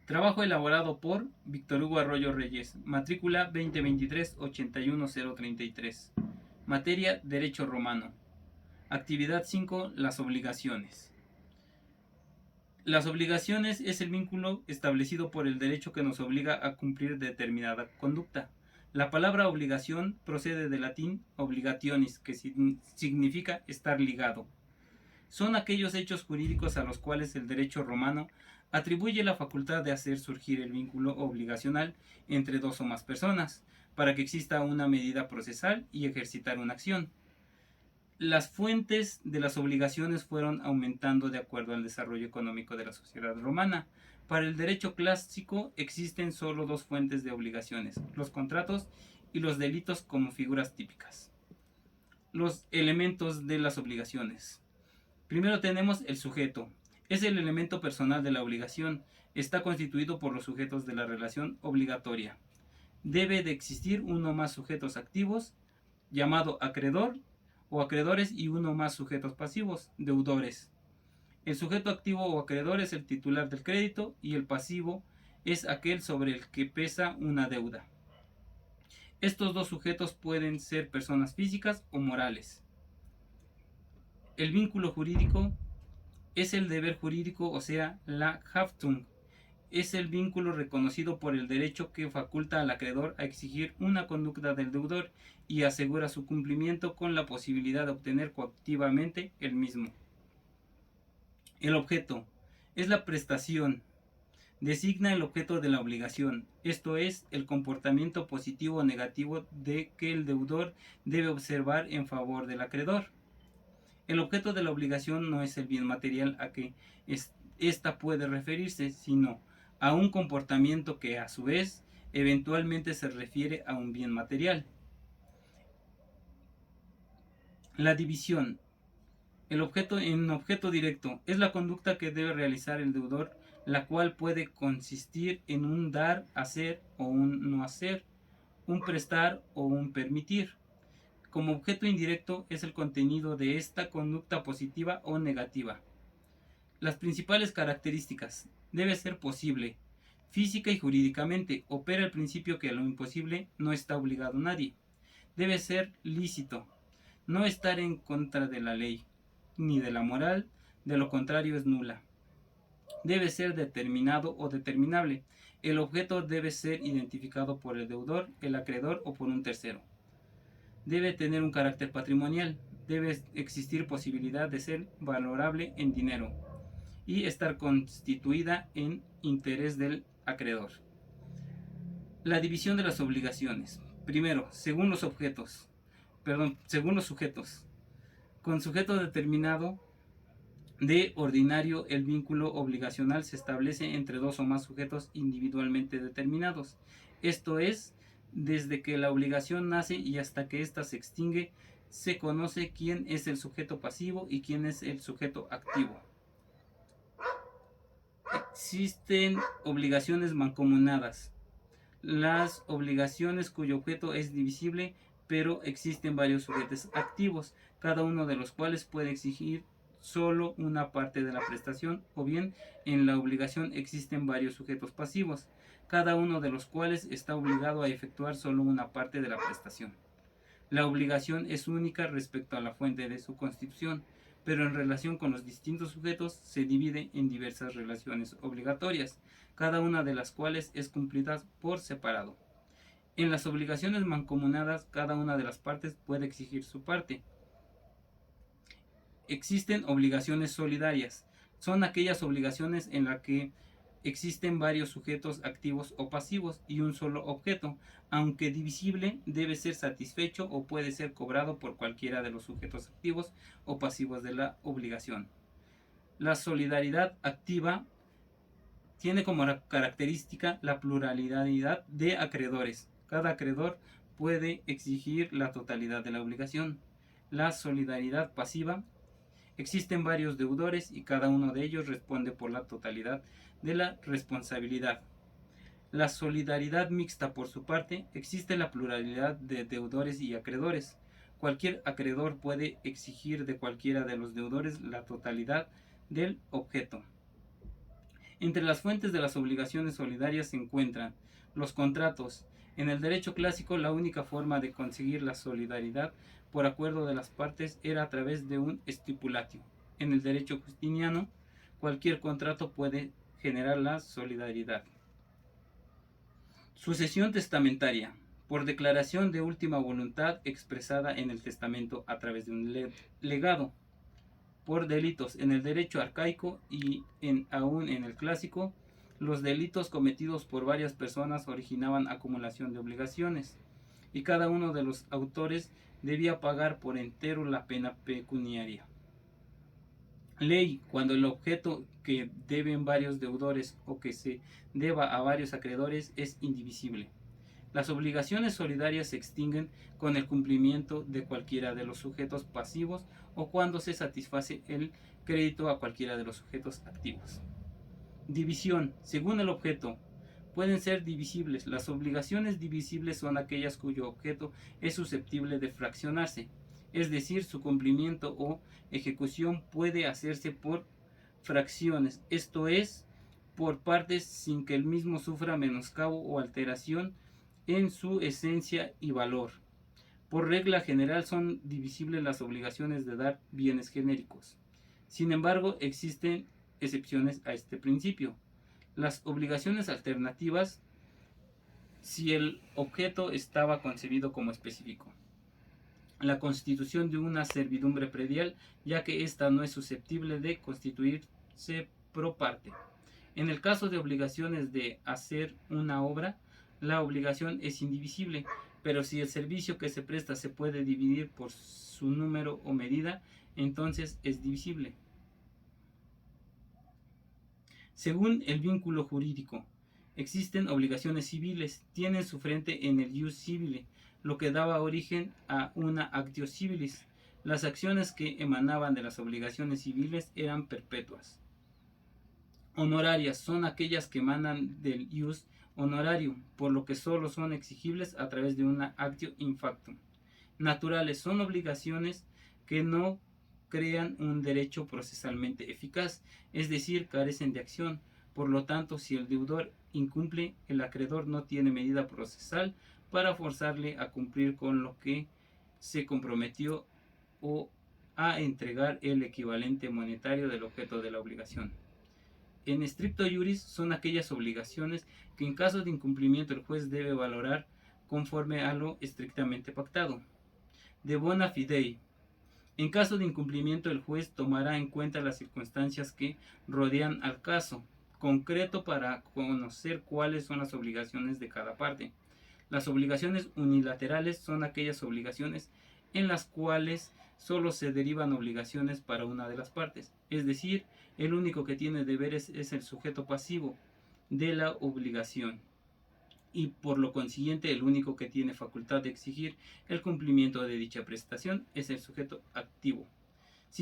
Trabajo elaborado por Víctor Hugo Arroyo Reyes, matrícula 2023-81033. Materia Derecho Romano. Actividad 5. Las obligaciones. Las obligaciones es el vínculo establecido por el derecho que nos obliga a cumplir determinada conducta. La palabra obligación procede del latín obligationis, que significa estar ligado. Son aquellos hechos jurídicos a los cuales el derecho romano atribuye la facultad de hacer surgir el vínculo obligacional entre dos o más personas, para que exista una medida procesal y ejercitar una acción. Las fuentes de las obligaciones fueron aumentando de acuerdo al desarrollo económico de la sociedad romana. Para el derecho clásico existen solo dos fuentes de obligaciones: los contratos y los delitos como figuras típicas. Los elementos de las obligaciones. Primero tenemos el sujeto. Es el elemento personal de la obligación. Está constituido por los sujetos de la relación obligatoria. Debe de existir uno o más sujetos activos, llamado acreedor, o acreedores, y uno o más sujetos pasivos, deudores. El sujeto activo o acreedor es el titular del crédito y el pasivo es aquel sobre el que pesa una deuda. Estos dos sujetos pueden ser personas físicas o morales. El vínculo jurídico es el deber jurídico, o sea, la Haftung. Es el vínculo reconocido por el derecho que faculta al acreedor a exigir una conducta del deudor y asegura su cumplimiento con la posibilidad de obtener coactivamente el mismo. El objeto es la prestación. Designa el objeto de la obligación, esto es, el comportamiento positivo o negativo de que el deudor debe observar en favor del acreedor. El objeto de la obligación no es el bien material a que ésta puede referirse, sino a un comportamiento que a su vez eventualmente se refiere a un bien material. La división. El objeto en objeto directo es la conducta que debe realizar el deudor, la cual puede consistir en un dar, hacer o un no hacer, un prestar o un permitir. Como objeto indirecto es el contenido de esta conducta positiva o negativa. Las principales características: debe ser posible. Física y jurídicamente opera el principio que a lo imposible no está obligado nadie. Debe ser lícito. No estar en contra de la ley ni de la moral, de lo contrario es nula. Debe ser determinado o determinable. El objeto debe ser identificado por el deudor, el acreedor o por un tercero. Debe tener un carácter patrimonial. Debe existir posibilidad de ser valorable en dinero y estar constituida en interés del acreedor. La división de las obligaciones. Primero, según los sujetos. Con sujeto determinado, de ordinario, el vínculo obligacional se establece entre dos o más sujetos individualmente determinados. Esto es, desde que la obligación nace y hasta que ésta se extingue, se conoce quién es el sujeto pasivo y quién es el sujeto activo. Existen obligaciones mancomunadas. Las obligaciones cuyo objeto es divisible, pero existen varios sujetos activos, cada uno de los cuales puede exigir solo una parte de la prestación, o bien en la obligación existen varios sujetos pasivos, cada uno de los cuales está obligado a efectuar solo una parte de la prestación. La obligación es única respecto a la fuente de su constitución, pero en relación con los distintos sujetos se divide en diversas relaciones obligatorias, cada una de las cuales es cumplida por separado. En las obligaciones mancomunadas, cada una de las partes puede exigir su parte. Existen obligaciones solidarias. Son aquellas obligaciones en las que existen varios sujetos activos o pasivos y un solo objeto. Aunque divisible, debe ser satisfecho o puede ser cobrado por cualquiera de los sujetos activos o pasivos de la obligación. La solidaridad activa tiene como característica la pluralidad de acreedores. Cada acreedor puede exigir la totalidad de la obligación. La solidaridad pasiva: existen varios deudores y cada uno de ellos responde por la totalidad de la responsabilidad. La solidaridad mixta, por su parte, existe la pluralidad de deudores y acreedores. Cualquier acreedor puede exigir de cualquiera de los deudores la totalidad del objeto. Entre las fuentes de las obligaciones solidarias se encuentran los contratos. En el derecho clásico, la única forma de conseguir la solidaridad por acuerdo de las partes era a través de un stipulatio. En el derecho justiniano, cualquier contrato puede generar la solidaridad. Sucesión testamentaria. Por declaración de última voluntad expresada en el testamento a través de un legado. Por delitos. En el derecho arcaico y aún en el clásico, los delitos cometidos por varias personas originaban acumulación de obligaciones, y cada uno de los autores debía pagar por entero la pena pecuniaria. Ley, cuando el objeto que deben varios deudores o que se deba a varios acreedores es indivisible. Las obligaciones solidarias se extinguen con el cumplimiento de cualquiera de los sujetos pasivos o cuando se satisface el crédito a cualquiera de los sujetos activos. División. Según el objeto, pueden ser divisibles. Las obligaciones divisibles son aquellas cuyo objeto es susceptible de fraccionarse, es decir, su cumplimiento o ejecución puede hacerse por fracciones, esto es, por partes sin que el mismo sufra menoscabo o alteración en su esencia y valor. Por regla general son divisibles las obligaciones de dar bienes genéricos. Sin embargo, existen excepciones a este principio. Las obligaciones alternativas, si el objeto estaba concebido como específico. La constitución de una servidumbre predial, ya que ésta no es susceptible de constituirse pro parte. En el caso de obligaciones de hacer una obra, la obligación es indivisible, pero si el servicio que se presta se puede dividir por su número o medida, entonces es divisible. Según el vínculo jurídico, existen obligaciones civiles, tienen su frente en el ius civile, lo que daba origen a una actio civilis. Las acciones que emanaban de las obligaciones civiles eran perpetuas. Honorarias son aquellas que emanan del ius honorarium, por lo que solo son exigibles a través de una actio in factum. Naturales son obligaciones que no crean un derecho procesalmente eficaz, es decir, carecen de acción. Por lo tanto, si el deudor incumple, el acreedor no tiene medida procesal para forzarle a cumplir con lo que se comprometió o a entregar el equivalente monetario del objeto de la obligación. En stricto juris son aquellas obligaciones que en caso de incumplimiento el juez debe valorar conforme a lo estrictamente pactado. De bona fidei. En caso de incumplimiento el juez tomará en cuenta las circunstancias que rodean al caso concreto para conocer cuáles son las obligaciones de cada parte. Las obligaciones unilaterales son aquellas obligaciones en las cuales solo se derivan obligaciones para una de las partes, es decir, el único que tiene deberes es el sujeto pasivo de la obligación y por lo consiguiente el único que tiene facultad de exigir el cumplimiento de dicha prestación es el sujeto activo.